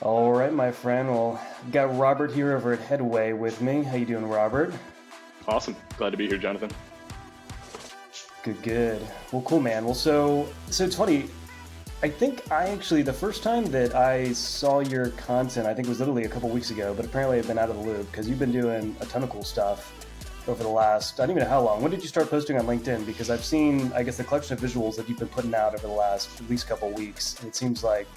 All right, my friend. Well, got Robert here over at Headway with me. How you doing, Robert? Awesome. Glad to be here, Jonathan. Good, good. Well, cool, man. Well, so it's funny. I think I actually the first time that I saw your content, I think it was literally a couple weeks ago, but apparently I've been out of the loop because you've been doing a ton of cool stuff over the last, I don't even know how long. When did you start posting on LinkedIn? Because I've seen, I guess, the collection of visuals that you've been putting out over the last at least couple weeks. And it seems like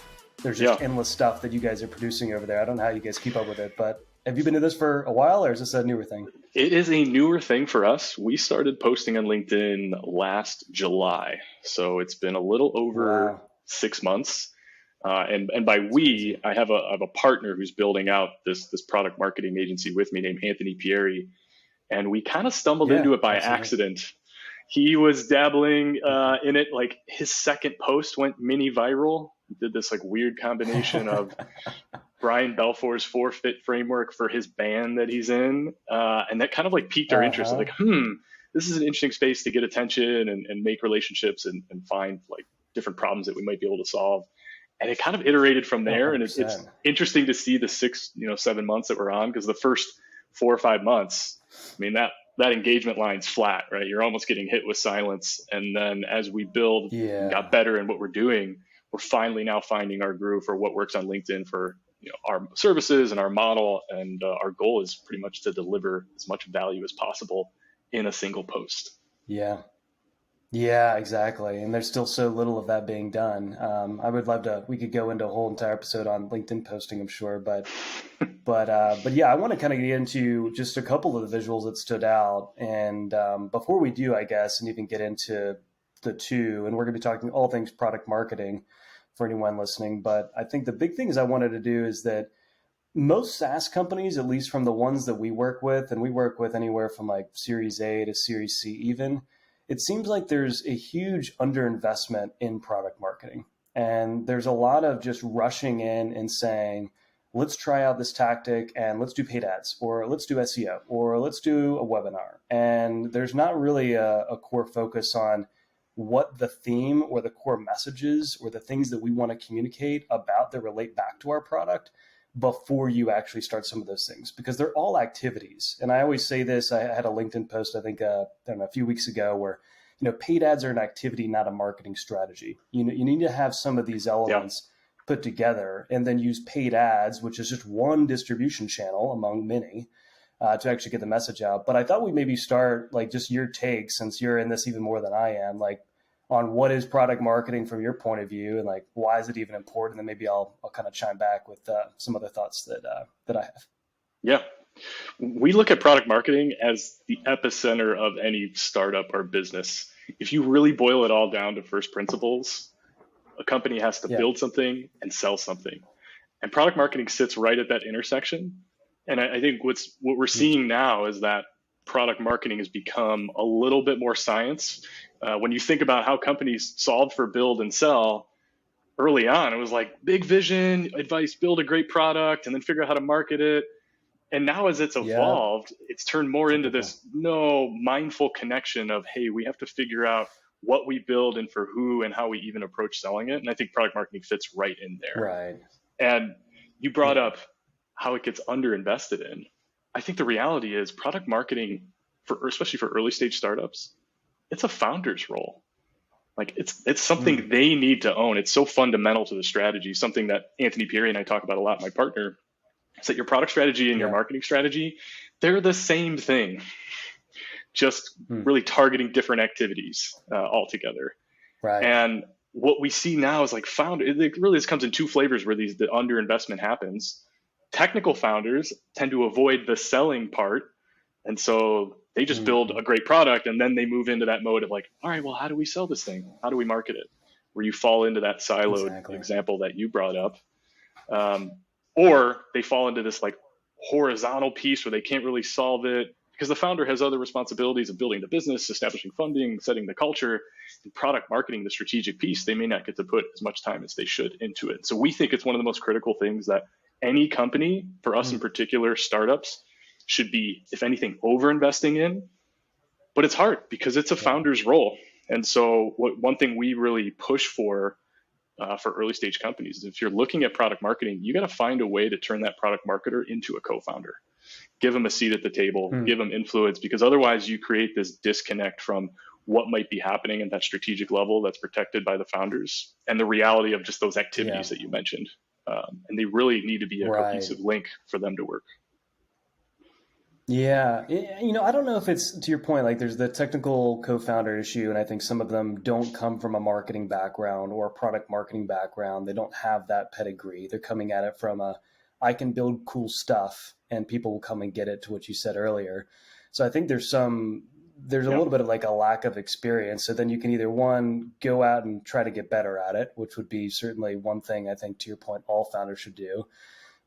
there's Yeah, just endless stuff that you guys are producing over there. I don't know how you guys keep up with it, but have you been doing this for a while or is this a newer thing? it is a newer thing for us. We started posting on LinkedIn last July, so it's been a little over Wow, 6 months. And by that's crazy. we, I have a partner who's building out this product marketing agency with me named Anthony Pieri, and we kind of stumbled Yeah, into it by absolutely. accident. He was dabbling Mhm. in it. Like his second post went mini viral. Did this like weird combination of Brian Belfour's forfeit framework for his band that he's in, and that kind of like piqued our interest. Uh-huh. Like, this is an interesting space to get attention and make relationships and find like different problems that we might be able to solve. And it kind of iterated from Oh, there. And it's 100%. interesting to see the 7 months that we're on because the first 4 or 5 months, I mean that engagement line's flat, right? You're almost getting hit with silence. And then as we build and got Yeah. better in what we're doing, we're finally now finding our groove for what works on LinkedIn for our services and our model. And our goal is pretty much to deliver as much value as possible in a single post. Yeah. Yeah, exactly. And there's still so little of that being done. I would love to, we could go into a whole entire episode on LinkedIn posting, I'm sure, but yeah, I want to kind of get into just a couple of the visuals that stood out. And before we do, I guess, and even get into the two, and we're going to be talking all things product marketing for anyone listening. But I think the big things I wanted to do is that most SaaS companies, at least from the ones that we work with, and we work with anywhere from like Series A to Series C, even, it seems like there's a huge underinvestment in product marketing. And there's a lot of just rushing in and saying, let's try out this tactic and let's do paid ads, or let's do SEO, or let's do a webinar. And there's not really a core focus on what the theme or the core messages or the things that we want to communicate about that relate back to our product before you actually start some of those things because they're all activities. And I always say this. I had a LinkedIn post I think I don't know, a few weeks ago where paid ads are an activity, not a marketing strategy. You need to have some of these Yeah. elements put together and then use paid ads, which is just one distribution channel among many. To actually get the message out. But I thought we maybe start like just your take, since you're in this even more than I am, like on what is product marketing from your point of view, and like why is it even important? And then maybe I'll kind of chime back with some other thoughts that I have. Yeah. We look at product marketing as the epicenter of any startup or business. If you really boil it all down to first principles, a company has to Yeah. build something and sell something. And product marketing sits right at that intersection. And I think what we're Mm. seeing now is that product marketing has become a little bit more science. When you think about how companies solved for build and sell early on, it was like big vision, advice, build a great product, and then figure out how to market it. And now as it's Yeah. evolved, it's turned more into Typical. this no mindful connection of, hey, we have to figure out what we build and for who and how we even approach selling it. And I think product marketing fits right in there. Right. And you brought Yeah. up how it gets underinvested in. I think the reality is product marketing for especially for early stage startups, it's a founder's role. Like it's something Mm. they need to own. It's so fundamental to the strategy, something that Anthony Pieri and I talk about a lot, my partner, is that your product strategy and your Yeah. marketing strategy, they're the same thing, just Mm. really targeting different activities altogether. Right. And what we see now is like founder, it really this comes in two flavors where the underinvestment happens. Technical founders tend to avoid the selling part. And so they just build Hmm. a great product and then they move into that mode of like, all right, well, how do we sell this thing? How do we market it? Where you fall into that siloed Exactly. example that you brought up. Um, or they fall into this like horizontal piece where they can't really solve it because the founder has other responsibilities of building the business, establishing funding, setting the culture, and product marketing, the strategic piece. They may not get to put as much time as they should into it. So we think it's one of the most critical things that any company, for us in Mm. particular, startups, should be, if anything, over investing in. But it's hard because it's a Yeah. founder's role. And so one thing we really push for for early stage companies. If you're looking at product marketing, you got to find a way to turn that product marketer into a co-founder. Give them a seat at the table, give them influence, because otherwise you create this disconnect from what might be happening at that strategic level that's protected by the founders and the reality of just those activities that you mentioned. And they really need to be a cohesive link for them to work. Yeah. I don't know if it's to your point, like there's the technical co-founder issue, and I think some of them don't come from a marketing background or a product marketing background. They don't have that pedigree. They're coming at it from I can build cool stuff and people will come and get it, to what you said earlier. So I think there's a little bit of like a lack of experience. So then you can either one, go out and try to get better at it, which would be certainly one thing I think, to your point, all founders should do.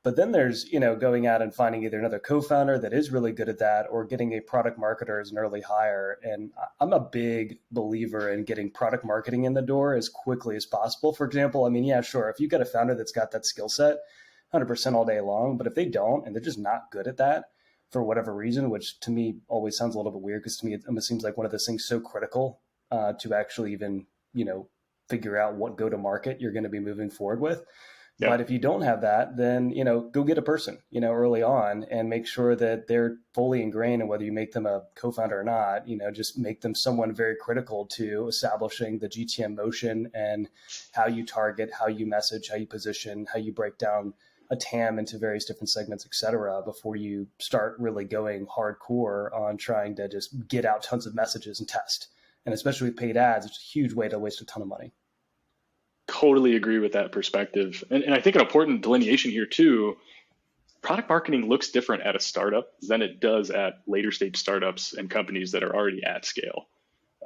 But then there's, going out and finding either another co-founder that is really good at that, or getting a product marketer as an early hire. And I'm a big believer in getting product marketing in the door as quickly as possible. For example, sure, if you've got a founder that's got that skill set, 100% all day long. But if they don't, and they're just not good at that for whatever reason, which to me always sounds a little bit weird, because to me it seems like one of those things so critical to actually even, figure out what go-to-market you're going to be moving forward with. Yeah. But if you don't have that, then, go get a person, early on, and make sure that they're fully ingrained. And whether you make them a co-founder or not, just make them someone very critical to establishing the GTM motion and how you target, how you message, how you position, how you break down a TAM into various different segments, et cetera, before you start really going hardcore on trying to just get out tons of messages and test. And especially with paid ads, it's a huge way to waste a ton of money. Totally agree with that perspective. And I think an important delineation here too, product marketing looks different at a startup than it does at later stage startups and companies that are already at scale.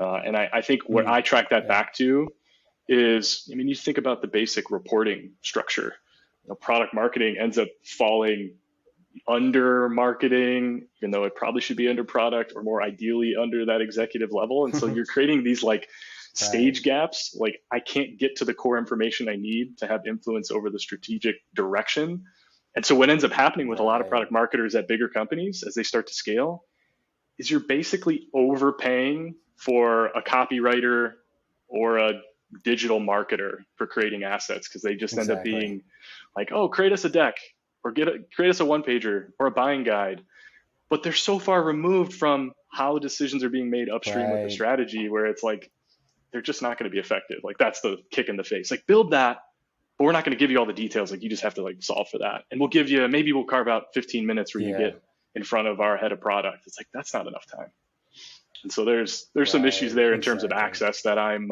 And I think what I track that back to is, you think about the basic reporting structure. Product marketing ends up falling under marketing, even though it probably should be under product, or more ideally under that executive level. And so you're creating these stage gaps. I can't get to the core information I need to have influence over the strategic direction. And so what ends up happening with a lot of product marketers at bigger companies as they start to scale is you're basically overpaying for a copywriter or a digital marketer for creating assets, because they just end up being create us a deck, or create us a one pager or a buying guide. But they're so far removed from how decisions are being made upstream with the strategy, where it's they're just not going to be effective. That's the kick in the face. Build that, but we're not going to give you all the details. You just have to solve for that. And maybe we'll carve out 15 minutes where you get in front of our head of product. It's that's not enough time. And so there's some issues there in terms of access that I'm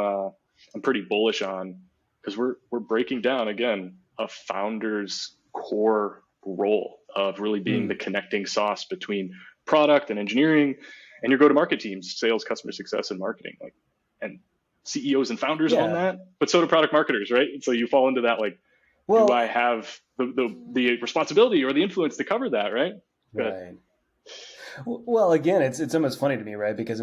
pretty bullish on, because we're breaking down again a founder's core role of really being the connecting sauce between product and engineering and your go-to-market teams, sales, customer success, and marketing. And CEOs and founders own that, but so do product marketers, right? And so you fall into that, do I have the responsibility or the influence to cover that, right? Right. Well, again, it's almost funny to me, right? Because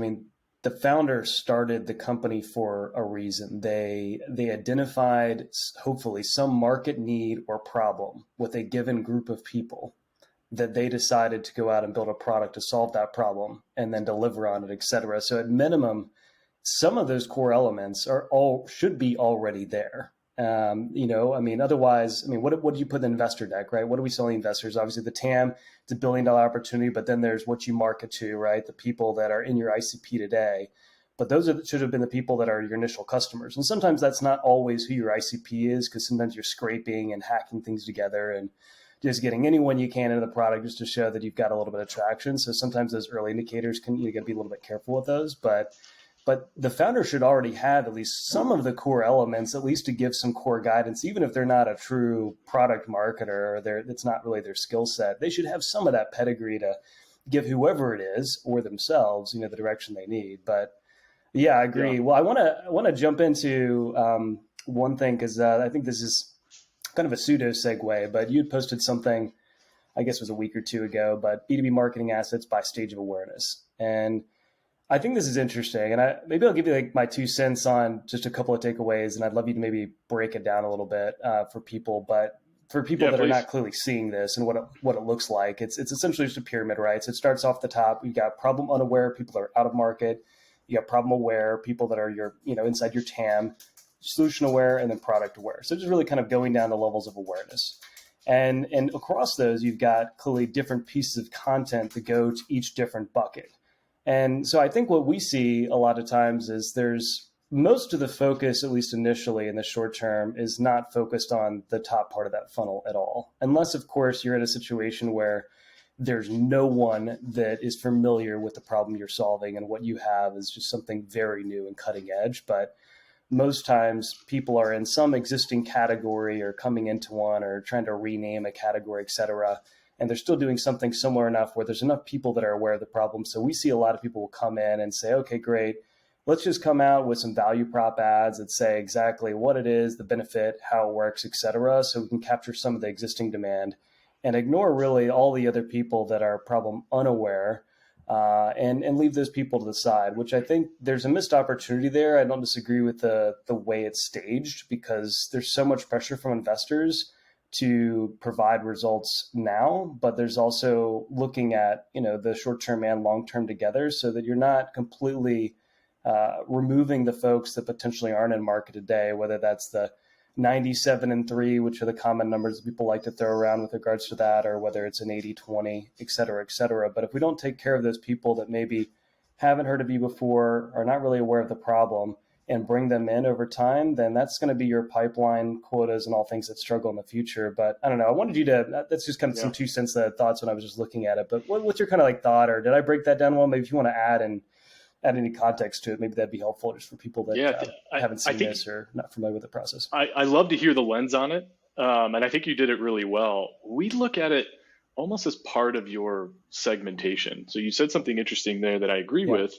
the founder started the company for a reason. They identified, hopefully, some market need or problem with a given group of people that they decided to go out and build a product to solve that problem and then deliver on it, et cetera. So at minimum, some of those core elements should be already there. Otherwise, what do you put in the investor deck, right? What are we selling investors? Obviously the TAM, it's $1 billion opportunity, but then there's what you market to, right? The people that are in your ICP today, but those should have been the people that are your initial customers. And sometimes that's not always who your ICP is, because sometimes you're scraping and hacking things together and just getting anyone you can into the product just to show that you've got a little bit of traction. So sometimes those early indicators you got to be a little bit careful with those, but the founder should already have at least some of the core elements, at least to give some core guidance, even if they're not a true product marketer or it's not really their skill set. They should have some of that pedigree to give whoever it is or themselves, the direction they need. But yeah, I agree. Yeah. Well, I want to jump into one thing, because I think this is kind of a pseudo segue, but you posted something, I guess it was a week or two ago, but B2B marketing assets by stage of awareness. And I think this is interesting, and maybe I'll give you my 2 cents on just a couple of takeaways, and I'd love you to maybe break it down a little bit for people. But for people that are not clearly seeing this and what it looks like, it's essentially just a pyramid, right? So it starts off the top. You've got problem unaware, people that are out of market. You got problem aware, people that are inside your TAM. solution aware, and then product aware. So just really kind of going down the levels of awareness. And across those, you've got clearly different pieces of content to go to each different bucket. And so I think what we see a lot of times is there's most of the focus, at least initially in the short term, is not focused on the top part of that funnel at all. Unless, of course, you're in a situation where there's no one that is familiar with the problem you're solving, and what you have is just something very new and cutting edge. But most times people are in some existing category or coming into one or trying to rename a category, et cetera. And they're still doing something similar enough where there's enough people that are aware of the problem. So we see a lot of people will come in and say, okay, great. Let's just come out with some value prop ads that say exactly what it is, the benefit, how it works, et cetera. So we can capture some of the existing demand and ignore really all the other people that are problem unaware, and leave those people to the side, which I think there's a missed opportunity there. I don't disagree with the way it's staged, because there's so much pressure from investors to provide results now, but there's also looking at, the short term and long term together, so that you're not completely removing the folks that potentially aren't in market today, whether that's the 97 and 3, which are the common numbers that people like to throw around with regards to that, or whether it's an 80-20, et cetera, et cetera. But if we don't take care of those people that maybe haven't heard of you before, are not really aware of the problem, and bring them in over time, then that's going to be your pipeline quotas and all things that struggle in the future. But I don't know. I wanted you to, that's just kind of some 2 cents thoughts when I was just looking at it. But what's your kind of like thought, or did I break that down well? Maybe if you want to add any context to it, maybe that'd be helpful just for people that haven't seen this or not familiar with the process. I love to hear the lens on it. And I think you did it really well. We look at it almost as part of your segmentation. So you said something interesting there that I agree with.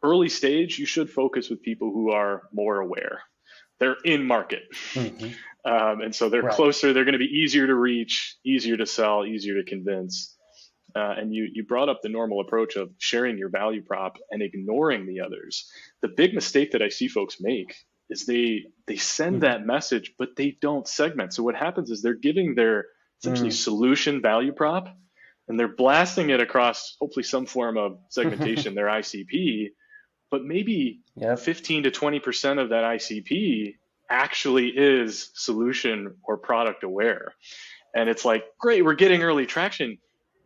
Early stage, you should focus with people who are more aware. They're in market. And so they're closer. They're going to be easier to reach, easier to sell, easier to convince. And you brought up the normal approach of sharing your value prop and ignoring the others. The big mistake that I see folks make is they send that message, but they don't segment. So what happens is they're giving their essentially solution value prop, and they're blasting it across hopefully some form of segmentation, their ICP, but maybe 15 to 20% of that ICP actually is solution or product aware. And it's like, great, we're getting early traction,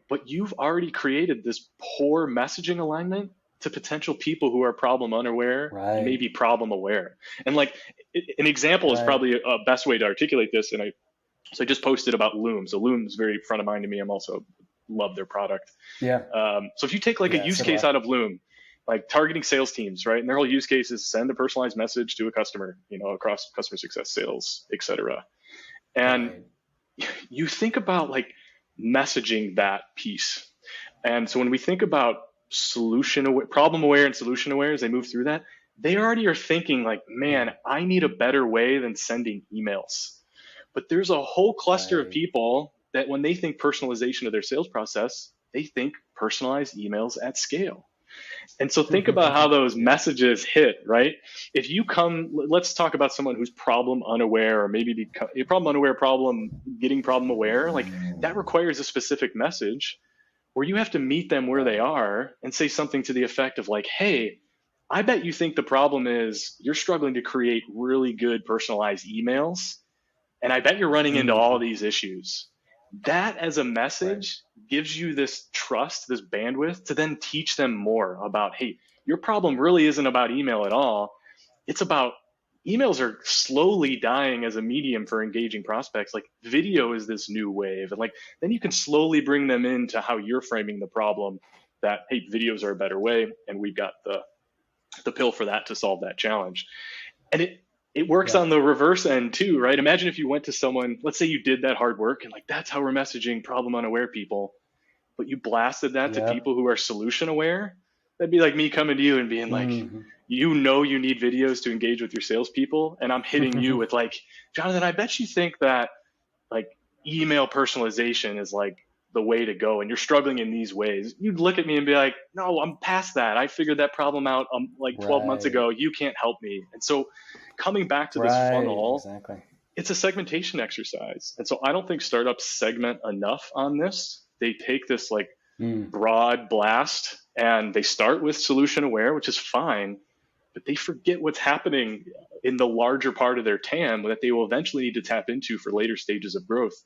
but you've already created this poor messaging alignment to potential people who are problem unaware, maybe problem aware. And like an example is probably a best way to articulate this. And I just posted about Loom. So Loom's very front of mind to me. I'm also love their product. So if you take like a use case out of Loom, like targeting sales teams, right? And their whole use case is send a personalized message to a customer, across customer success, sales, et cetera. And you think about like messaging that piece. And so when we think about problem aware and solution aware, as they move through that, they already are thinking like, man, I need a better way than sending emails. But there's a whole cluster of people that when they think personalization of their sales process, they think personalized emails at scale. And so think about how those messages hit, right? If you let's talk about someone who's problem unaware, or maybe a problem unaware, getting problem aware, like that requires a specific message where you have to meet them where they are and say something to the effect of like, hey, I bet you think the problem is you're struggling to create really good personalized emails. And I bet you're running into all these issues. That as a message gives you this trust, this bandwidth to then teach them more about, hey, your problem really isn't about email at all. It's about emails are slowly dying as a medium for engaging prospects. Like video is this new wave. And like, then you can slowly bring them into how you're framing the problem that, hey, videos are a better way. And we've got the pill for that to solve that challenge. And it works on the reverse end too, right? Imagine if you went to someone, let's say you did that hard work and like, that's how we're messaging problem unaware people, but you blasted that to people who are solution aware. That'd be like me coming to you and being like, you need videos to engage with your salespeople. And I'm hitting you with like, Jonathan, I bet you think that like email personalization is like the way to go and you're struggling in these ways. You'd look at me and be like, no, I'm past that. I figured that problem out like 12 months ago. You can't help me. And so coming back to this funnel, it's a segmentation exercise. And so I don't think startups segment enough on this. They take this like broad blast and they start with solution aware, which is fine. but they forget what's happening in the larger part of their TAM that they will eventually need to tap into for later stages of growth.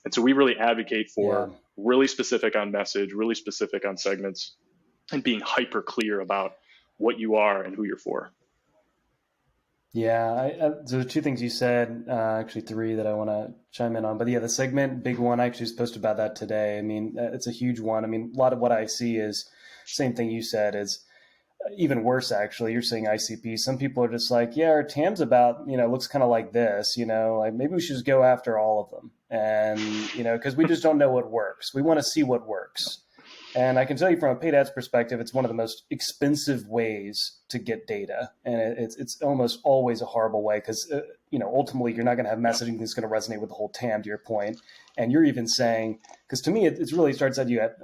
And so we really advocate Yeah. for really specific on message, really specific on segments, and being hyper clear about what you are and who you're for. Yeah, so two things you said, actually three that I want to chime in on. But yeah, the segment, big one. I actually was posted about that today. I mean, it's a huge one. I mean, a lot of what I see is same thing you said is even worse, actually. You're saying ICP. Some people are just like, yeah, our TAM's about, looks kind of like this, like maybe we should just go after all of them. And, because we just don't know what works. We want to see what works. And I can tell you from a paid ads perspective, it's one of the most expensive ways to get data. And it's almost always a horrible way because, ultimately you're not going to have messaging that's going to resonate with the whole TAM, to your point. And you're even saying, because to me, it really starts at you at,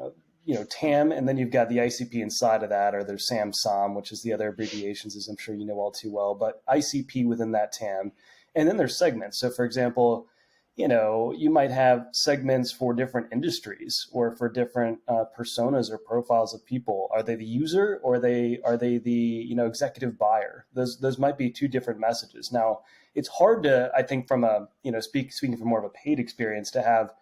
TAM, and then you've got the ICP inside of that, or there's SAM, which is the other abbreviations, as I'm sure you know all too well, but ICP within that TAM. And then there's segments. So for example, you might have segments for different industries or for different personas or profiles of people. Are they the user or are they the executive buyer? Those might be two different messages. Now, it's hard to, I think, from a speaking from more of a paid experience, to have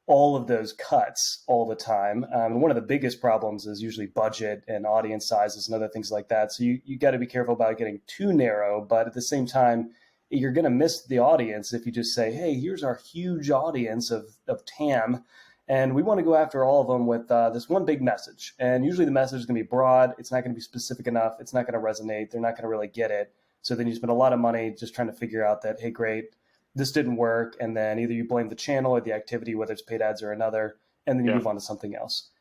all of those cuts all the time. And one of the biggest problems is usually budget and audience sizes and other things like that. So you got to be careful about getting too narrow, but at the same time, you're going to miss the audience if you just say, hey, here's our huge audience of TAM, and we want to go after all of them with this one big message. And usually the message is going to be broad. It's not going to be specific enough. It's not going to resonate. They're not going to really get it. So then you spend a lot of money just trying to figure out that, hey, great, this didn't work. And then either you blame the channel or the activity, whether it's paid ads or another, and then you move on to something else.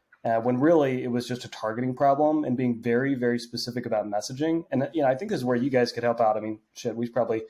When really it was just a targeting problem and being very, very specific about messaging. And I think this is where you guys could help out. I mean, we probably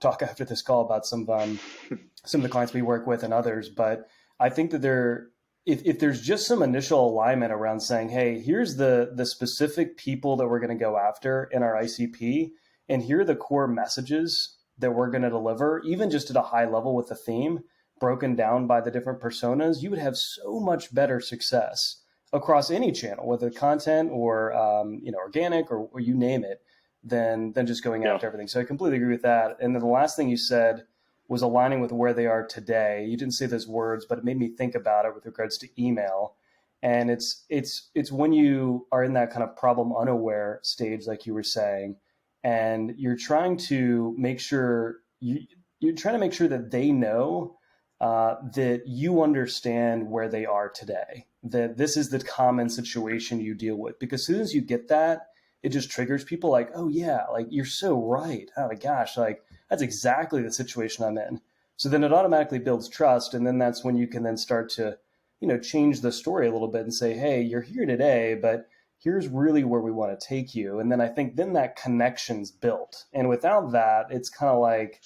talk after this call about some of the clients we work with and others. But I think that if there's just some initial alignment around saying, hey, here's the specific people that we're going to go after in our ICP, and here are the core messages that we're going to deliver, even just at a high level with the theme broken down by the different personas, you would have so much better success across any channel, whether content or organic or you name it, than just going after everything. So I completely agree with that. And then the last thing you said was aligning with where they are today. You didn't say those words, but it made me think about it with regards to email. And it's when you are in that kind of problem unaware stage, like you were saying, and you're trying to make sure that they know that you understand where they are today, that this is the common situation you deal with. Because as soon as you get that, it just triggers people like, oh yeah, like you're so right. Oh my gosh, like that's exactly the situation I'm in. So then it automatically builds trust. And then that's when you can then start to, change the story a little bit and say, hey, you're here today, but here's really where we want to take you. And then I think then that connection's built. And without that, it's kind of like,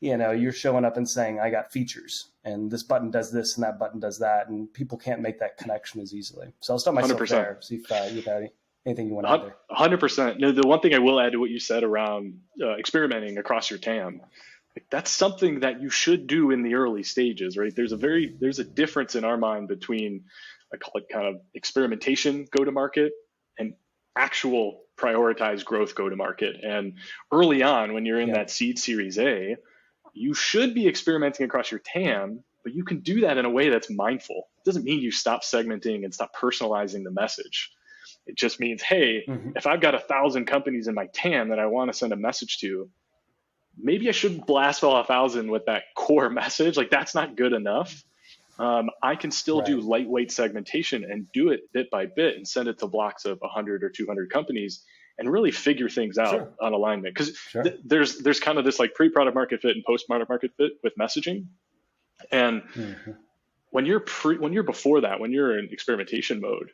you're showing up and saying, I got features and this button does this and that button does that. And people can't make that connection as easily. So I'll stop myself 100%. there. See if you have anything you want to add there. 100%. No, the one thing I will add to what you said around experimenting across your TAM, that's something that you should do in the early stages, right? There's a difference in our mind between I call it kind of experimentation go-to-market and actual prioritized growth go-to-market. And early on, when you're in that seed series A, you should be experimenting across your TAM, but you can do that in a way that's mindful. It doesn't mean you stop segmenting and stop personalizing the message. It just means, hey, if I've got 1,000 companies in my TAM that I want to send a message to, maybe I shouldn't blast all 1,000 with that core message. Like that's not good enough. I can still do lightweight segmentation and do it bit by bit and send it to blocks of 100 or 200 companies and really figure things out on alignment. Because there's kind of this like pre-product market fit and post-product market fit with messaging. And when you're before that, when you're in experimentation mode,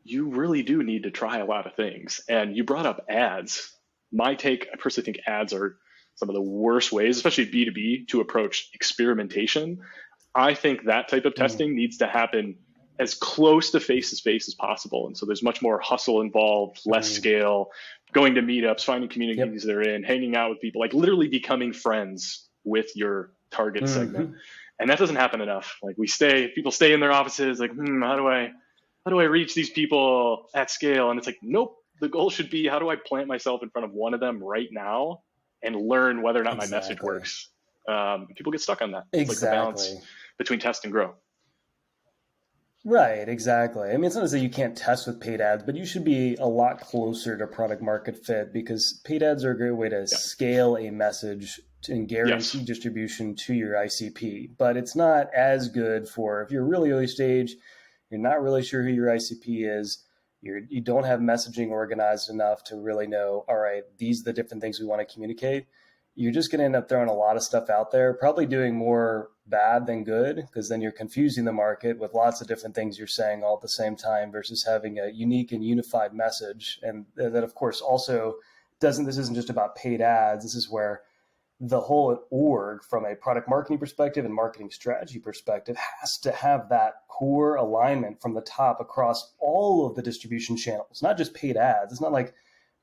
you really do need to try a lot of things. And you brought up ads. My take, I personally think ads are some of the worst ways, especially B2B, to approach experimentation. I think that type of testing needs to happen as close to face as possible. And so there's much more hustle involved, less scale, going to meetups, finding communities they're in, hanging out with people, like literally becoming friends with your target segment. And that doesn't happen enough. Like people stay in their offices, like, how do I reach these people at scale? And it's like, nope, The goal should be, how do I plant myself in front of one of them right now and learn whether or not my message Exactly. works? People get stuck on that. It's like the balance Exactly. between test and grow. Right, exactly. I mean, it's not to say you can't test with paid ads, but you should be a lot closer to product market fit because paid ads are a great way to Yeah. scale a message and Yes. guarantee distribution to your ICP. But it's not as good for if you're really early stage, you're not really sure who your ICP is, you don't have messaging organized enough to really know, all right, these are the different things we want to communicate. You're just going to end up throwing a lot of stuff out there, probably doing more bad than good, because then you're confusing the market with lots of different things you're saying all at the same time versus having a unique and unified message. And that, of course, also doesn't, this isn't just about paid ads. This is where the whole org, from a product marketing perspective and marketing strategy perspective, has to have that core alignment from the top across all of the distribution channels, not just paid ads. It's not like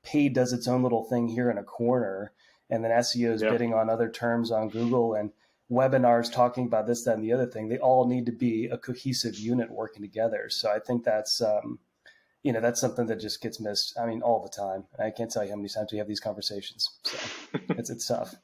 paid does its own little thing here in a corner and then SEO is Yeah. bidding on other terms on Google and webinars talking about this, that, and the other thing. They all need to be a cohesive unit working together. So I think that's that's something that just gets missed. I mean, all the time. I can't tell you how many times we have these conversations. So it's tough.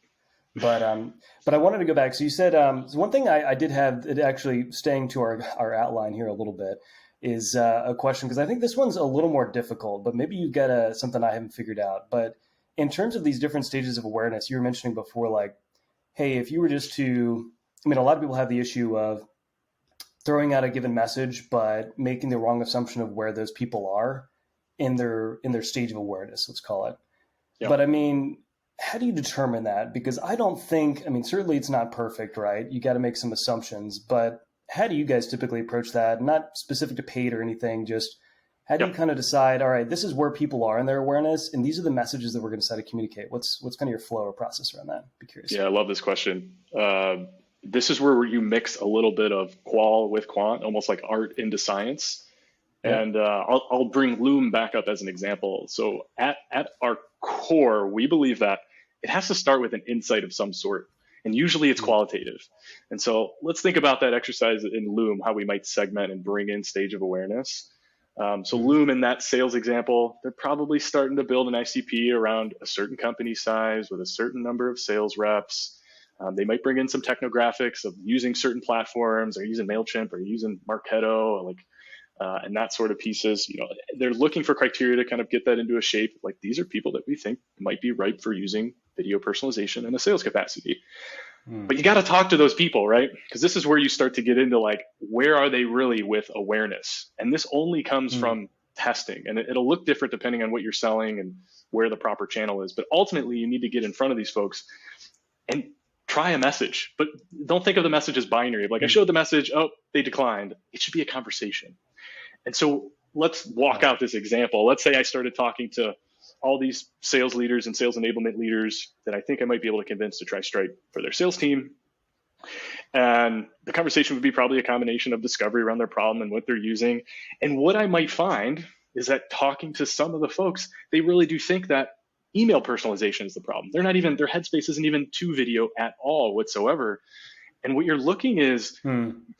But I wanted to go back. So you said so one thing I did have, it actually staying to our outline here a little bit, is a question, because I think this one's a little more difficult, but maybe you've got something I haven't figured out. But in terms of these different stages of awareness, you were mentioning before, like, hey, if you were just to, I mean, a lot of people have the issue of throwing out a given message, but making the wrong assumption of where those people are in their stage of awareness, let's call it. Yeah. But I mean, how do you determine that? Because I don't think, I mean, certainly it's not perfect, right? You got to make some assumptions, but how do you guys typically approach that? Not specific to paid or anything, just how do you Yep. kind of decide, all right, this is where people are in their awareness, and these are the messages that we're going to decide to communicate? What's kind of your flow or process around that? Be curious. Yeah, I love this question. This is where you mix a little bit of qual with quant, almost like art into science. Yep. And I'll bring Loom back up as an example. So at our core, we believe that it has to start with an insight of some sort. And usually it's qualitative. And so let's think about that exercise in Loom, how we might segment and bring in stage of awareness. So Loom, in that sales example, they're probably starting to build an ICP around a certain company size with a certain number of sales reps. They might bring in some technographics of using certain platforms, or using MailChimp, or using Marketo, and that sort of pieces. They're looking for criteria to kind of get that into a shape. Like, these are people that we think might be ripe for using video personalization in a sales capacity. But you got to talk to those people, right? Because this is where you start to get into, like, where are they really with awareness? And this only comes from testing, and it'll look different depending on what you're selling and where the proper channel is. But ultimately, you need to get in front of these folks and try a message. But don't think of the message as binary. Like, I showed the message, oh, they declined. It should be a conversation. And so let's walk out this example. Let's say I started talking to all these sales leaders and sales enablement leaders that I think I might be able to convince to try Stripe for their sales team. And the conversation would be probably a combination of discovery around their problem and what they're using. And what I might find is that talking to some of the folks, they really do think that email personalization is the problem. Their headspace isn't even to video at all whatsoever. And what you're looking is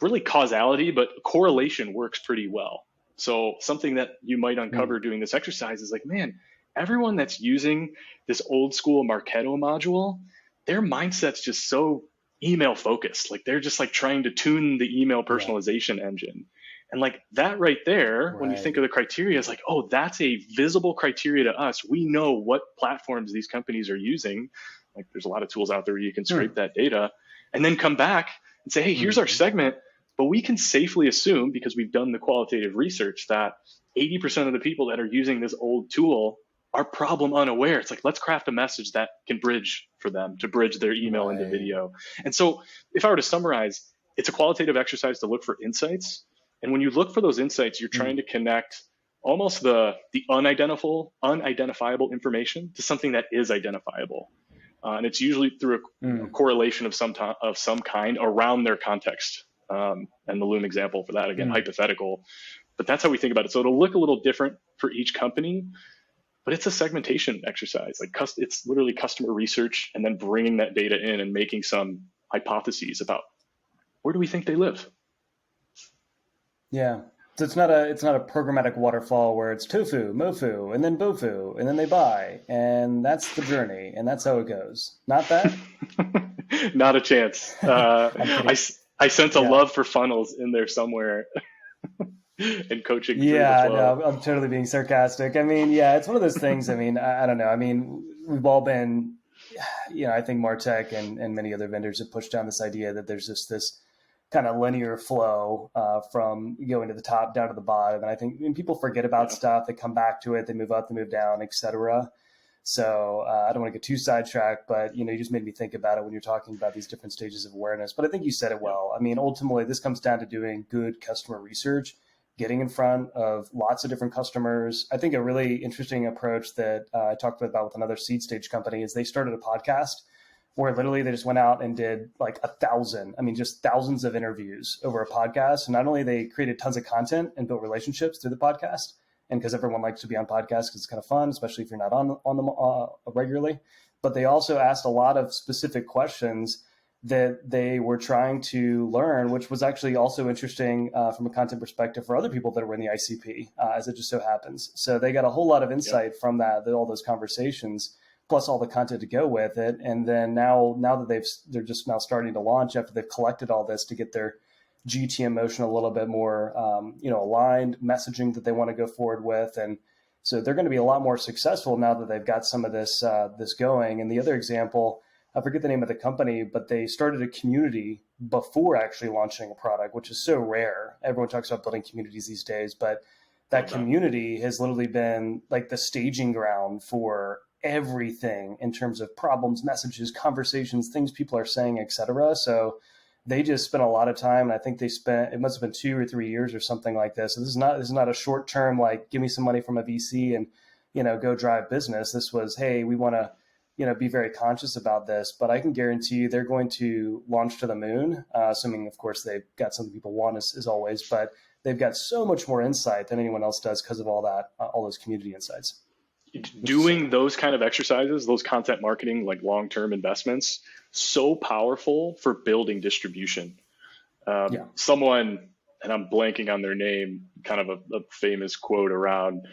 really causality, but correlation works pretty well. So something that you might uncover doing this exercise is like, man, everyone that's using this old school Marketo module, their mindset's just so email focused. Like, they're just like trying to tune the email personalization engine. And like that right there, when you think of the criteria, is like, oh, that's a visible criteria to us. We know what platforms these companies are using. Like, there's a lot of tools out there where you can scrape that data and then come back and say, hey, here's our segment. But we can safely assume, because we've done the qualitative research, that 80% of the people that are using this old tool are problem unaware. It's like, let's craft a message that can bridge for them, to bridge their email into video. And so if I were to summarize, it's a qualitative exercise to look for insights. And when you look for those insights, you're trying to connect almost the unidentifiable information to something that is identifiable. And it's usually through a correlation of some kind around their context. And the Loom example for that, again, hypothetical, but that's how we think about it. So it'll look a little different for each company, but it's a segmentation exercise. Like, it's literally customer research and then bringing that data in and making some hypotheses about where do we think they live. Yeah. So it's not a programmatic waterfall where it's tofu, mofu, and then bofu, and then they buy, and that's the journey, and that's how it goes. Not that. Not a chance. I'm kidding. I sense a Yeah, love for funnels in there somewhere and coaching through the yeah. flow. No, I'm totally being sarcastic. I mean, yeah, it's one of those things. I mean, I don't know. I mean, we've all been, I think Martech and many other vendors have pushed down this idea that there's just this kind of linear flow from going to the top down to the bottom. And I think when people forget about Yeah. stuff, they come back to it, they move up, they move down, etc. So I don't want to get too sidetracked, but you just made me think about it when you're talking about these different stages of awareness. But I think you said it Yeah. well. I mean, ultimately, this comes down to doing good customer research, getting in front of lots of different customers. I think a really interesting approach that I talked about with another seed stage company is they started a podcast where literally they just went out and did like 1,000, I mean, just thousands of interviews over a podcast. And not only they created tons of content and built relationships through the podcast, and because everyone likes to be on podcasts because it's kind of fun, especially if you're not on them regularly, but they also asked a lot of specific questions that they were trying to learn, which was actually also interesting from a content perspective for other people that were in the ICP, as it just so happens. So they got a whole lot of Yeah. insight from all those conversations, plus all the content to go with it. And then now that they're just now starting to launch after they've collected all this to get their GTM motion a little bit more, aligned messaging that they want to go forward with. And so they're going to be a lot more successful now that they've got some of this going. And the other example, I forget the name of the company, but they started a community before actually launching a product, which is so rare. Everyone talks about building communities these days, but that Love that. community has literally been like the staging ground for everything in terms of problems, messages, conversations, things people are saying, etc. So they just spent a lot of time, and I think it must have been 2 or 3 years or something like this. So this is not a short term like give me some money from a VC and go drive business. This was, hey, we want to be very conscious about this, but I can guarantee you they're going to launch to the moon, assuming of course they've got something people want as always, but they've got so much more insight than anyone else does because of all those community insights, which is so Doing cool. those kind of exercises, those content marketing, like long-term investments, so powerful for building distribution. Yeah. Someone, and I'm blanking on their name, kind of a famous quote around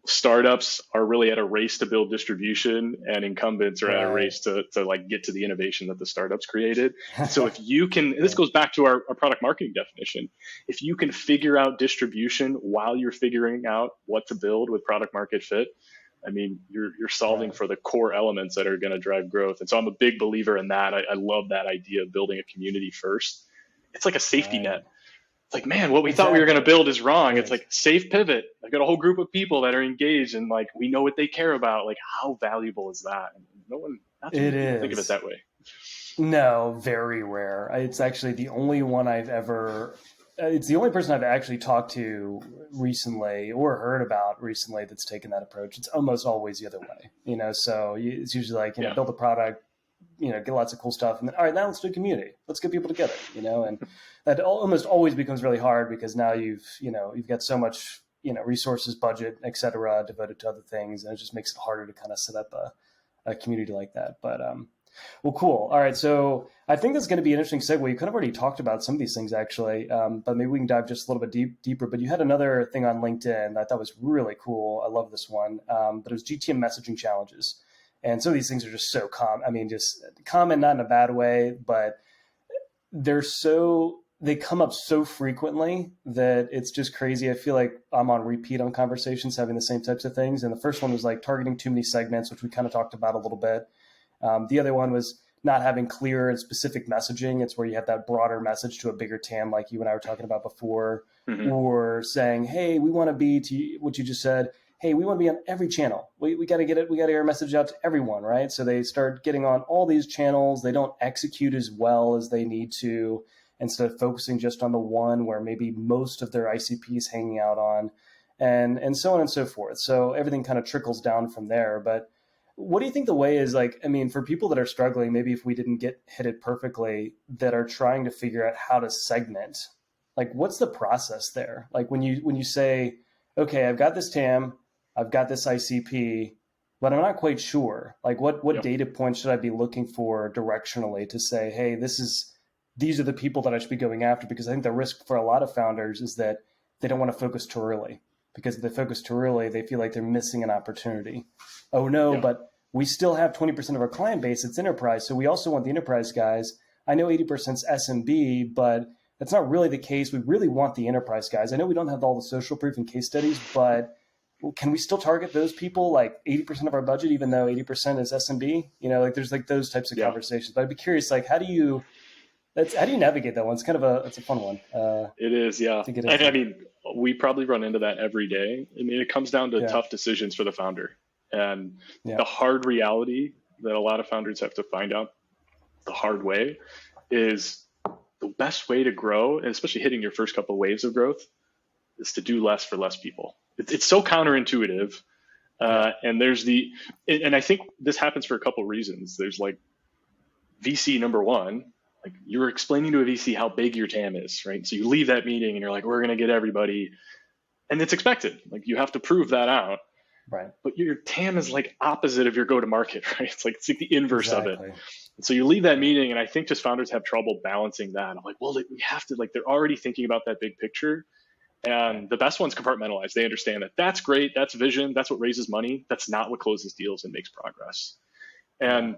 startups are really at a race to build distribution, and incumbents are at a Right. race to like get to the innovation that the startups created. So if you can, this goes back to our product marketing definition. If you can figure out distribution while you're figuring out what to build with product market fit, I mean, you're solving Right. for the core elements that are going to drive growth. And so I'm a big believer in that. I love that idea of building a community first. It's like a safety net. Right. It's like, man, what we thought we were going to Exactly. build is wrong. It It's is. like safe pivot. I've got a whole group of people that are engaged and like we know what they care about. Like, how valuable is that? And not too It many people think of it is. that way. No, very rare. It's actually the only one I've ever. It's the only person I've actually talked to recently or heard about recently that's taken that approach. It's almost always the other way, So it's usually like Yeah. build a product, get lots of cool stuff, and then all right, now let's do a community. Let's get people together, and that almost always becomes really hard because now you've got so much resources, budget, etc., devoted to other things, and it just makes it harder to kind of set up a community like that. But well, cool. All right. So I think that's going to be an interesting segue. You kind of already talked about some of these things actually, but maybe we can dive just a little bit deeper. But you had another thing on LinkedIn that I thought was really cool. I love this one. But it was GTM messaging challenges. And some of these things are just so common. I mean, just common, not in a bad way, but they come up so frequently that it's just crazy. I feel like I'm on repeat on conversations having the same types of things. And the first one was like targeting too many segments, which we kind of talked about a little bit. The other one was not having clear and specific messaging. It's where you have that broader message to a bigger TAM, like you and I were talking about before, Mm-hmm. or saying, hey, we want to be to what you just said. Hey, we want to be on every channel. We got to get it. We got to get our message out to everyone, right? So they start getting on all these channels. They don't execute as well as they need to instead of focusing just on the one where maybe most of their ICP is hanging out on, and so on and so forth. So everything kind of trickles down from there. But what do you think the way is like? I mean, for people that are struggling, maybe if we didn't get hit it perfectly, that are trying to figure out how to segment, like what's the process there? Like when you say, okay, I've got this TAM, I've got this ICP, but I'm not quite sure. Like what Yep. data points should I be looking for directionally to say, hey, these are the people that I should be going after? Because I think the risk for a lot of founders is that they don't want to focus too early, because if they focus too early, they feel like they're missing an opportunity. Oh no, Yeah. but we still have 20% of our client base it's enterprise, so we also want the enterprise guys. I know 80% is SMB, but that's not really the case. We really want the enterprise guys. I know we don't have all the social proof and case studies, but can we still target those people, like 80% of our budget, even though 80% is SMB? Like there's like those types of Yeah. conversations. But I'd be curious, like how do you navigate that one? It's kind of it's a fun one. It is, yeah. To get And I into. mean, we probably run into that every day. I mean, it comes down to Yeah. tough decisions for the founder. And Yeah. the hard reality that a lot of founders have to find out the hard way is the best way to grow, and especially hitting your first couple of waves of growth, is to do less for less people. It's so counterintuitive. And and I think this happens for a couple of reasons. There's like VC number one, like you're explaining to a VC how big your TAM is, right? So you leave that meeting and you're like, we're going to get everybody. And it's expected. Like you have to prove that out. Right. But your TAM is like opposite of your go-to-market, right? It's like the inverse of it. Exactly. And so you leave that meeting, and I think just founders have trouble balancing that. I'm like, well, we have to, like, they're already thinking about that big picture. And the best ones compartmentalize. They understand that that's great. That's vision. That's what raises money. That's not what closes deals and makes progress. And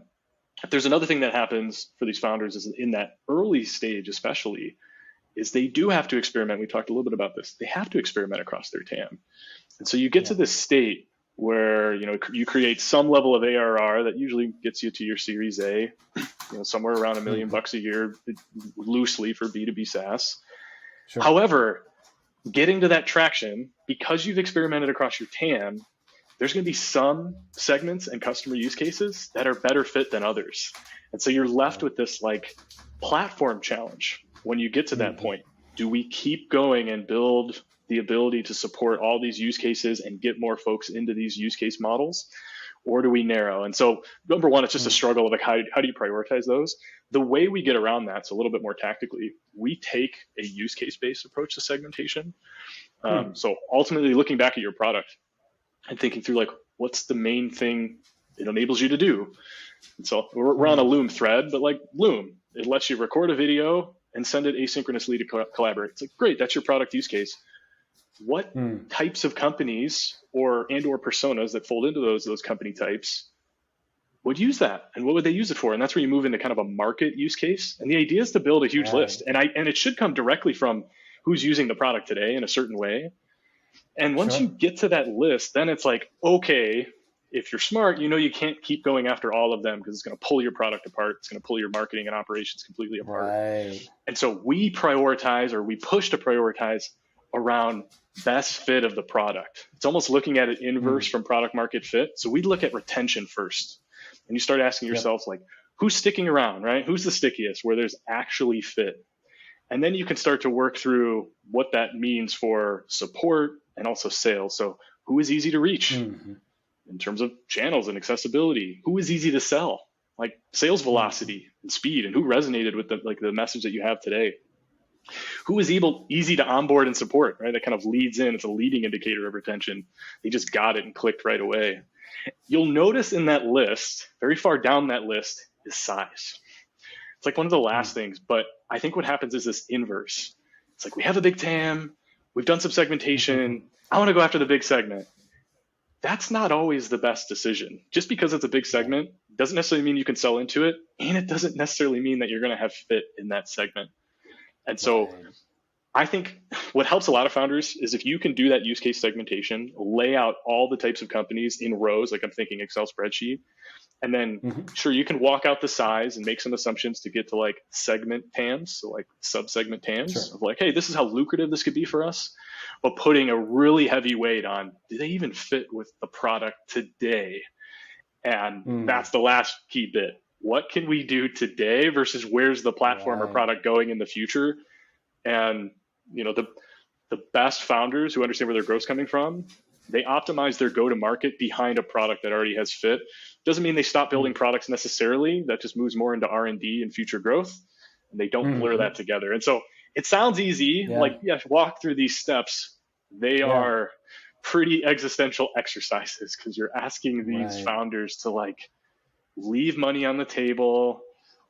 there's another thing that happens for these founders is in that early stage, especially, is they do have to experiment. We talked a little bit about this. They have to experiment across their TAM. And so you get to this state where you create some level of ARR that usually gets you to your Series A, somewhere around $1 million a year, loosely for B2B SaaS. Sure. However, getting to that traction, because you've experimented across your TAM, there's going to be some segments and customer use cases that are better fit than others. And so you're left with this like platform challenge when you get to that point. Do we keep going and build the ability to support all these use cases and get more folks into these use case models, or do we narrow? And so number one, it's just a struggle of like, how do you prioritize those? The way we get around that, so a little bit more tactically, we take a use case based approach to segmentation. So ultimately looking back at your product and thinking through like, what's the main thing it enables you to do? And so we're on a Loom thread, but like Loom, it lets you record a video and send it asynchronously to collaborate. It's like, great, that's your product use case. What types of companies or personas that fold into those company types would use that, and what would they use it for? And that's where you move into kind of a market use case. And the idea is to build a huge list, and it should come directly from who's using the product today in a certain way. And once you get to that list, then it's like, okay, if you're smart, you can't keep going after all of them because it's going to pull your product apart. It's going to pull your marketing and operations completely apart. Right. And so we prioritize, or we push to prioritize around best fit of the product. It's almost looking at it inverse from product market fit. So we look at retention first. And you start asking yourself, like, who's sticking around, right? Who's the stickiest, where there's actually fit? And then you can start to work through what that means for support and also sales. So who is easy to reach in terms of channels and accessibility? Who is easy to sell, like sales velocity and speed, and who resonated with the message that you have today? Who is easy to onboard and support, right? That kind of leads in. It's a leading indicator of retention. They just got it and clicked right away. You'll notice in that list, very far down that list, is size. It's like one of the last things, but I think what happens is this inverse. It's like we have a big TAM, we've done some segmentation, I want to go after the big segment. That's not always the best decision. Just because it's a big segment doesn't necessarily mean you can sell into it, and it doesn't necessarily mean that you're going to have fit in that segment. And so I think what helps a lot of founders is if you can do that use case segmentation, lay out all the types of companies in rows, like I'm thinking Excel spreadsheet, and then sure, you can walk out the size and make some assumptions to get to like segment TAMs, so like sub-segment TAMs of like, hey, this is how lucrative this could be for us, but putting a really heavy weight on, do they even fit with the product today? And that's the last key bit. What can we do today versus where's the platform or product going in the future? And the best founders who understand where their growth's coming from, they optimize their go-to-market behind a product that already has fit. Doesn't mean they stop building products necessarily. That just moves more into R&D and future growth. And they don't blur that together. And so it sounds easy, walk through these steps. They are pretty existential exercises because you're asking these founders to like leave money on the table,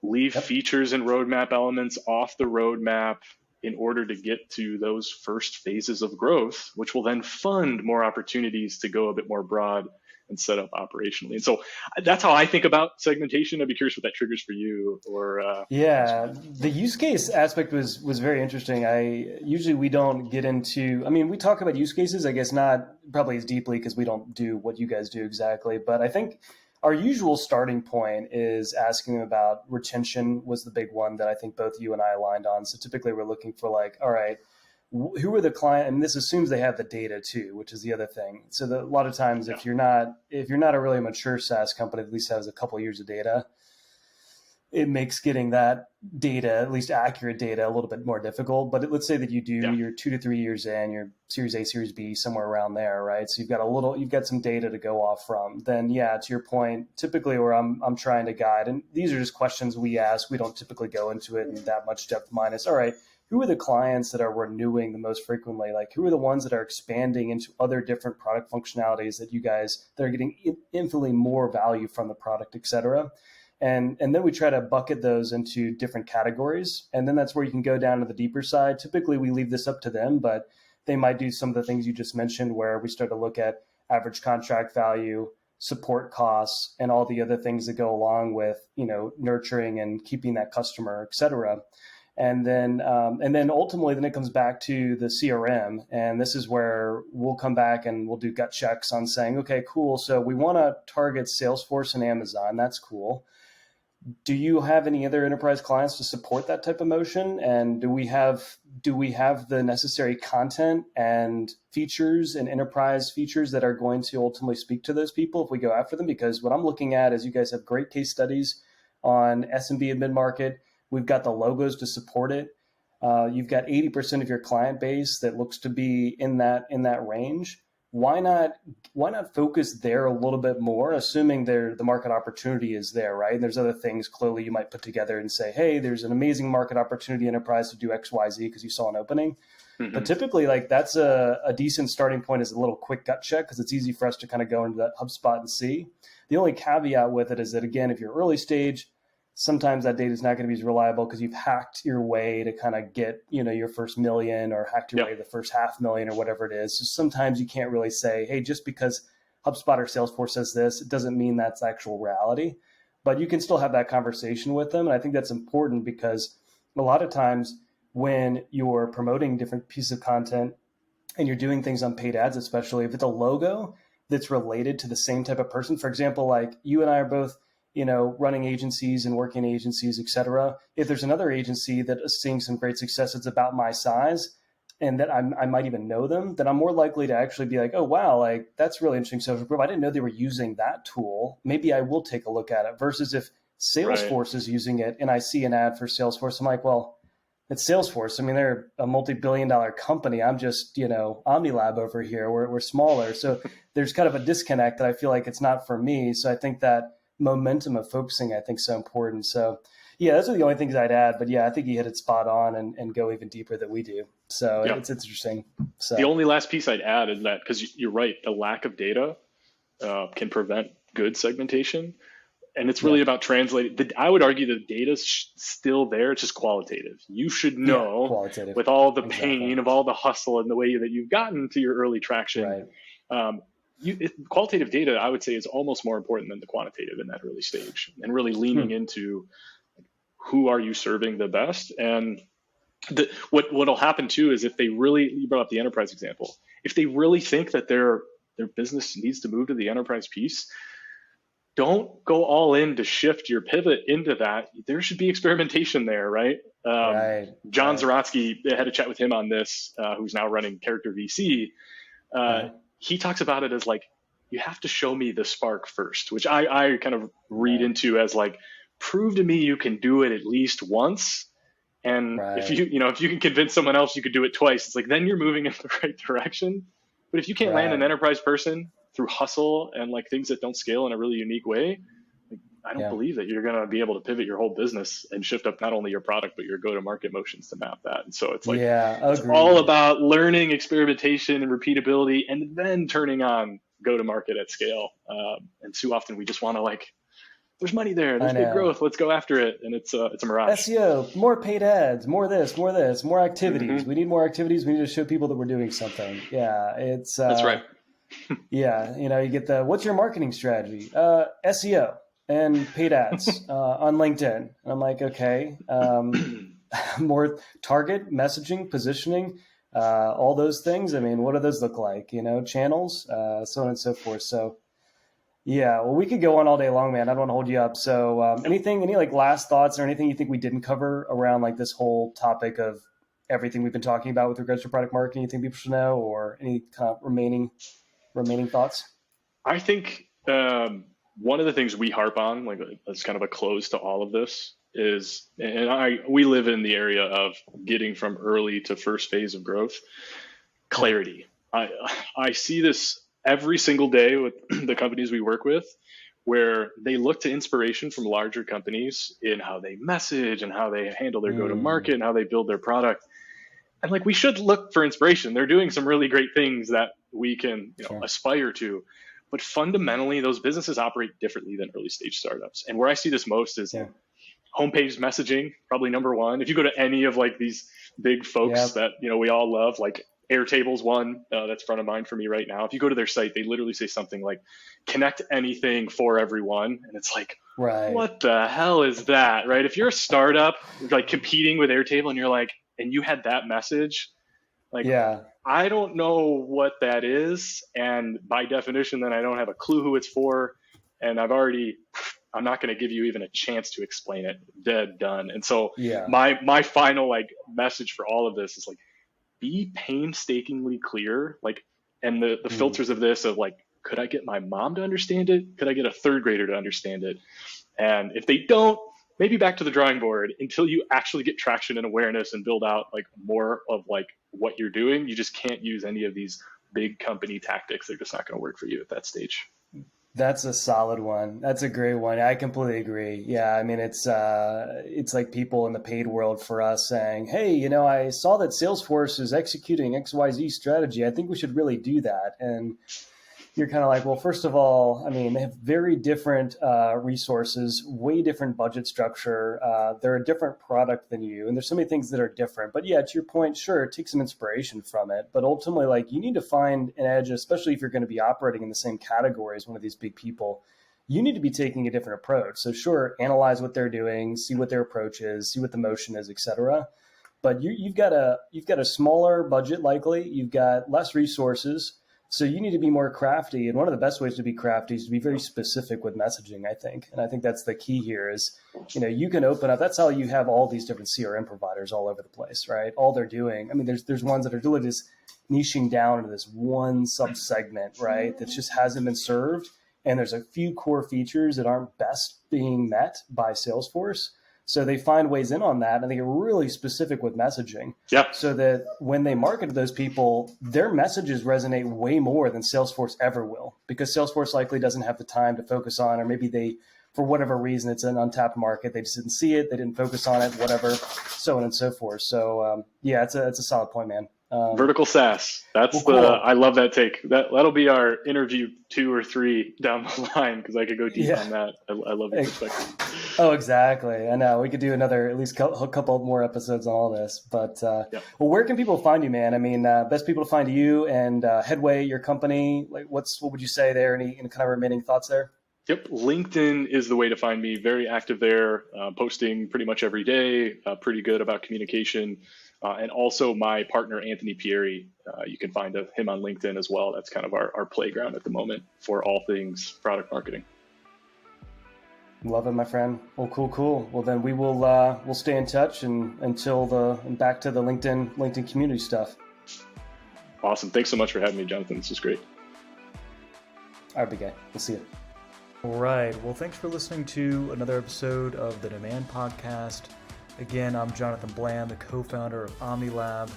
leave features and roadmap elements off the roadmap, in order to get to those first phases of growth, which will then fund more opportunities to go a bit more broad and set up operationally. And so that's how I think about segmentation. I'd be curious what that triggers for you, or Yeah, the use case aspect was very interesting. I usually we don't get into. I mean, we talk about use cases. I guess not probably as deeply because we don't do what you guys do exactly. But I think our usual starting point is asking about retention was the big one that I think both you and I aligned on. So typically we're looking for like, all right, who are the client? And this assumes they have the data too, which is the other thing. So a lot of times, yeah, if you're not a really mature SaaS company, that at least has a couple of years of data, it makes getting that data, at least accurate data, a little bit more difficult. But let's say that you do, yeah, you're 2 to 3 years in, you're Series A, Series B, somewhere around there, right? So you've got some data to go off from. Then, yeah, to your point, typically where I'm trying to guide, and these are just questions we ask. We don't typically go into it in that much depth. Minus, all right, who are the clients that are renewing the most frequently? Like, who are the ones that are expanding into other different product functionalities that you guys that are getting infinitely more value from the product, et cetera? And then we try to bucket those into different categories. And then that's where you can go down to the deeper side. Typically, we leave this up to them, but they might do some of the things you just mentioned where we start to look at average contract value, support costs, and all the other things that go along with, nurturing and keeping that customer, et cetera. And then ultimately, then it comes back to the CRM. And this is where we'll come back and we'll do gut checks on saying, okay, cool. So we want to target Salesforce and Amazon. That's cool. Do you have any other enterprise clients to support that type of motion? And do we have the necessary content and features and enterprise features that are going to ultimately speak to those people if we go after them? Because what I'm looking at is you guys have great case studies on SMB and mid-market. We've got the logos to support it. You've got 80% of your client base that looks to be in that range. Why not focus there a little bit more, assuming the market opportunity is there, right? And there's other things clearly you might put together and say, hey, there's an amazing market opportunity enterprise to do X, Y, Z because you saw an opening. Mm-hmm. But typically, like that's a decent starting point as a little quick gut check because it's easy for us to kind of go into that HubSpot and see. The only caveat with it is that, again, if you're early stage, sometimes that data is not going to be as reliable because you've hacked your way to kind of get, your first million or hacked your way to the first 500,000 or whatever it is. So sometimes you can't really say, hey, just because HubSpot or Salesforce says this, it doesn't mean that's actual reality. But you can still have that conversation with them. And I think that's important because a lot of times when you're promoting different pieces of content and you're doing things on paid ads, especially if it's a logo that's related to the same type of person, for example, like you and I are both running agencies and working agencies, et cetera. If there's another agency that is seeing some great success, it's about my size and that I might even know them, then I'm more likely to actually be like, oh, wow, like that's really interesting social proof. I didn't know they were using that tool. Maybe I will take a look at it versus if Salesforce is using it and I see an ad for Salesforce, I'm like, well, it's Salesforce. I mean, they're a multi-billion-dollar company. I'm just, Omni Lab over here. We're smaller. So there's kind of a disconnect that I feel like it's not for me. So I think that momentum of focusing, I think, is so important. So yeah, those are the only things I'd add. But yeah, I think you hit it spot on and go even deeper than we do. So it's interesting. So the only last piece I'd add is that, because you're right, the lack of data can prevent good segmentation. And it's really about translating. I would argue the data's still there. It's just qualitative. You should know with all the pain of all the hustle and the way that you've gotten to your early traction. Right. Qualitative data, I would say, is almost more important than the quantitative in that early stage, and really leaning into who are you serving the best. And what'll happen too is if they really, you brought up the enterprise example, if they really think that their business needs to move to the enterprise piece, don't go all in to shift your pivot into that. There should be experimentation there, right? John Zaratsky, I had a chat with him on this, who's now running Character VC. He talks about it as like, you have to show me the spark first, which I kind of read into as like, prove to me you can do it at least once. And if you can convince someone else you could do it twice, it's like, then you're moving in the right direction. But if you can't land an enterprise person through hustle and like things that don't scale in a really unique way, like, I don't believe that you're going to be able to pivot your whole business and shift up not only your product, but your go-to-market motions to map that. And so it's like, it's all about learning, experimentation, and repeatability, and then turning on go-to-market at scale. And too often we just want to like there's money there. There's big growth. Let's go after it. And it's a mirage. SEO, more paid ads, more this, more activities. We need more activities. We need to show people that we're doing something. Yeah, it's that's right. Yeah, you get what's your marketing strategy? SEO and paid ads on LinkedIn. And I'm like, okay, more target messaging, positioning, all those things. I mean, what do those look like? Channels, so on and so forth. So yeah, well, we could go on all day long, man. I don't want to hold you up. So any like last thoughts or anything you think we didn't cover around like this whole topic of everything we've been talking about with regards to product marketing you think people should know, or any kind of remaining thoughts? I think one of the things we harp on, like as kind of a close to all of this, is, and we live in the area of getting from early to first phase of growth, clarity. I see this every single day with the companies we work with, where they look to inspiration from larger companies in how they message and how they handle their go-to-market and how they build their product. And like, we should look for inspiration. They're doing some really great things that we can aspire to. But fundamentally, those businesses operate differently than early stage startups. And where I see this most is homepage messaging, probably number one. If you go to any of like these big folks that we all love, like Airtable's one that's front of mind for me right now. If you go to their site, they literally say something like "connect anything for everyone," and it's like, what the hell is that, right? If you're a startup like competing with Airtable, and you're like, and you had that message, like, I don't know what that is, and by definition, then I don't have a clue who it's for, and I'm not going to give you even a chance to explain it. Dead done. And so my final like message for all of this is like, be painstakingly clear, like, and the filters of this of like, could I get my mom to understand it? Could I get a third grader to understand it? And if they don't, maybe back to the drawing board until you actually get traction and awareness and build out like more of like what you're doing. You just can't use any of these big company tactics. They're just not going to work for you at that stage. That's a solid one. That's a great one. I completely agree. Yeah, I mean, it's like people in the paid world for us saying, hey, I saw that Salesforce is executing XYZ strategy. I think we should really do that. And you're kind of like, well, first of all, I mean, they have very different resources, way different budget structure. They're a different product than you. And there's so many things that are different. But yeah, to your point, sure, take some inspiration from it. But ultimately, like, you need to find an edge, especially if you're going to be operating in the same category as one of these big people. You need to be taking a different approach. So sure, analyze what they're doing, see what their approach is, see what the motion is, et cetera. But you've got a smaller budget, likely. You've got less resources. So you need to be more crafty. And one of the best ways to be crafty is to be very specific with messaging, I think. And I think that's the key here is, you can open up. That's how you have all these different CRM providers all over the place, right? All they're doing. I mean, there's ones that are really just niching down into this one subsegment, right? That just hasn't been served. And there's a few core features that aren't best being met by Salesforce. So they find ways in on that, and they get really specific with messaging. So that when they market to those people, their messages resonate way more than Salesforce ever will, because Salesforce likely doesn't have the time to focus on, or maybe they, for whatever reason, it's an untapped market. They just didn't see it. They didn't focus on it, whatever, so on and so forth. So it's a solid point, man. Vertical SaaS. That's cool. I love that take. That'll be our interview 2 or 3 down the line, because I could go deep on that. I love your perspective. Oh, exactly. I know we could do another, at least a couple more episodes on all this. But well, where can people find you, man? I mean, best people to find you and Headway, your company. Like, what would you say there? Any kind of remaining thoughts there? Yep. LinkedIn is the way to find me. Very active there, posting pretty much every day, pretty good about communication. And also my partner, Anthony Pieri, you can find him on LinkedIn as well. That's kind of our playground at the moment for all things product marketing. Love it, my friend. Well, cool. Well, then we will we'll stay in touch and back to the LinkedIn community stuff. Awesome. Thanks so much for having me, Jonathan. This was great. All right, big guy. We'll see you. All right. Well, thanks for listening to another episode of the Demand Podcast. Again, I'm Jonathan Bland, the co-founder of Omni Lab.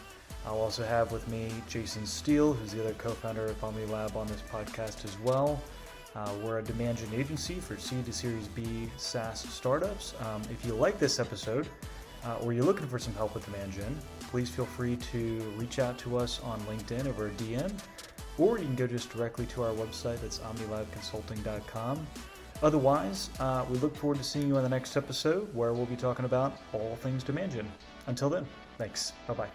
I'll also have with me Jason Steele, who's the other co-founder of Omni Lab on this podcast as well. We're a demand gen agency for seed to Series B SaaS startups. If you like this episode, or you're looking for some help with demand gen, please feel free to reach out to us on LinkedIn over a DM, or you can go just directly to our website. That's omnilabconsulting.com. Otherwise, we look forward to seeing you on the next episode where we'll be talking about all things demand gen. Until then, thanks. Bye-bye.